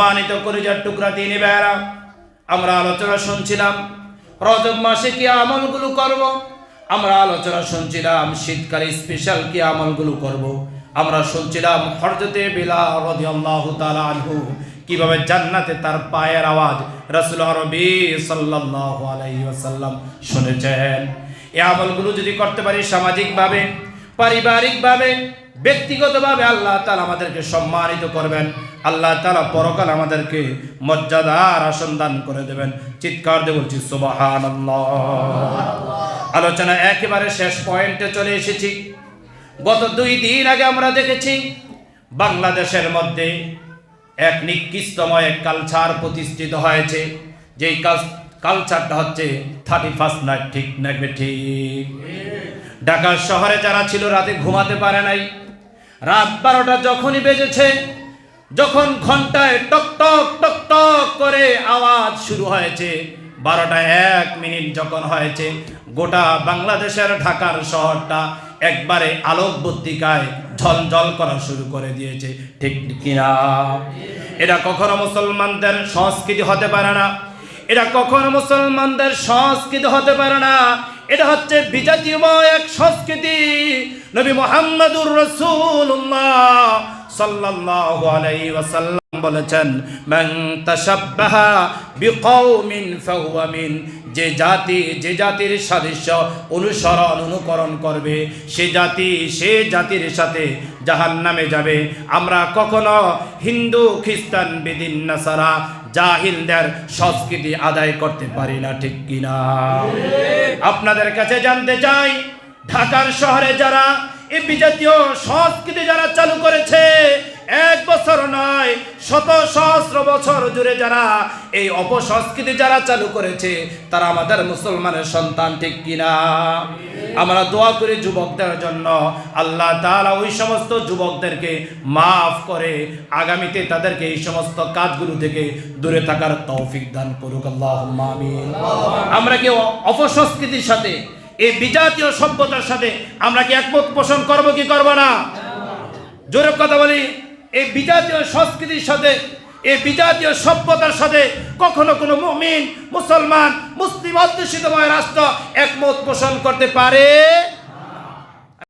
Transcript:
সম্মানিত কলিজার টুকরা দিনী ভাইরা, আমরা আলোচনা শুনছিলাম রজব মাসে কি আমলগুলো করব। আমরা আলোচনা শুনছিলাম শীতকালে স্পেশাল কি আমলগুলো করব। আমরা শুনছিলাম হযরতে বিলাল রাদিয়াল্লাহু তাআলা আনহু কিভাবে জান্নাতে তার পায়ের আওয়াজ রাসূল আরবি সাল্লাল্লাহু আলাইহি ওয়াসাল্লাম শুনেছেন। এই আমলগুলো যদি করতে পারি সামাজিকভাবে, পারিবারিকভাবে, ব্যক্তিগতভাবে, আল্লাহ তাআলা আমাদেরকে সম্মানিত করবেন। আল্লাহ তাআলা পরকাল আমাদেরকে মর্যাদার আসন দান করে দেবেন। চিৎকার দিয়ে বলছি সুবহানাল্লাহ। আলোচনা একেবারে শেষ পয়েন্টে চলে এসেছি। গত 2 দিন আগে আমরা দেখেছি বাংলাদেশের মধ্যে এক নিকৃষ্টময় কালচার প্রতিষ্ঠিত হয়েছে। যেই কালচারটা হচ্ছে 31st নাইট, ঠিক না ঠিক? ঢাকা শহরে যারা ছিল রাতে ঘুমাতে পারে নাই, রাত 12টা যখনই বেজেছে, যখন ঘন্টায় টক টক টক টক করে আওয়াজ শুরু হয়েছে, 12টা 1 মিনিট যখন হয়েছে, গোটা বাংলাদেশের ঢাকার শহরটা একবারে আলোকবর্তিকায় ঝলঝল করা শুরু করে দিয়েছে, ঠিক কিনা? এটা কখনো মুসলমানদের সংস্কৃতি হতে পারে না। এটা কখনো মুসলমানদের সংস্কৃতি হতে পারে না। এটা হচ্ছে বিজাতীয়ময় এক সংস্কৃতি। নবী মুহাম্মদুর রাসূলুল্লাহ সাল্লাল্লাহু আলাইহি ওয়াসাল্লাম বলেছেন, মান তাশাব্বাহা বিকওমিন ফাহুয়া মিন। যে জাতির সাদৃশ্য অনুকরণ করবে সে জাতির সাথে জাহান্নামে যাবে। আমরা কখনো হিন্দু, খ্রিস্টান, বেদিন, নাসারা, জাহিলদের সংস্কৃতি আদায় করতে পারি না, ঠিক কিনা? আপনাদের কাছে জানতে চাই, ঢাকার শহরে যারা এই বিজাতীয় সংস্কৃতি যারা চালু করেছে, 1 বছর নয়, শত সহস্র বছর জুড়ে যারা এই অপসংস্কৃতি যারা চালু করেছে, তারা আমাদের মুসলমানের সন্তান, ঠিক কিনা? আমরা দোয়া করি যুবকদের জন্য, আল্লাহ তাআলা ওই সমস্ত যুবকদেরকে মাফ করে আগামীতে তাদেরকে এই সমস্ত কাজগুলো থেকে দূরে থাকার তৌফিক দান করুক, আল্লাহুম্মা আমিন। আমরা কি অপসংস্কৃতির সাথে, এই বিজাতীয় সভ্যতার সাথে আমরা কি একমত পোষণ করব কি করব না? জোরে কথা বলি, এই বিজাতীয় সংস্কৃতির সাথে, এই বিজাতীয় সভ্যতার সাথে কখনো কোনো মুমিন, মুসলমান, মুসলিম অধ্যুষিতময় রাষ্ট্র একমত পোষণ করতে পারে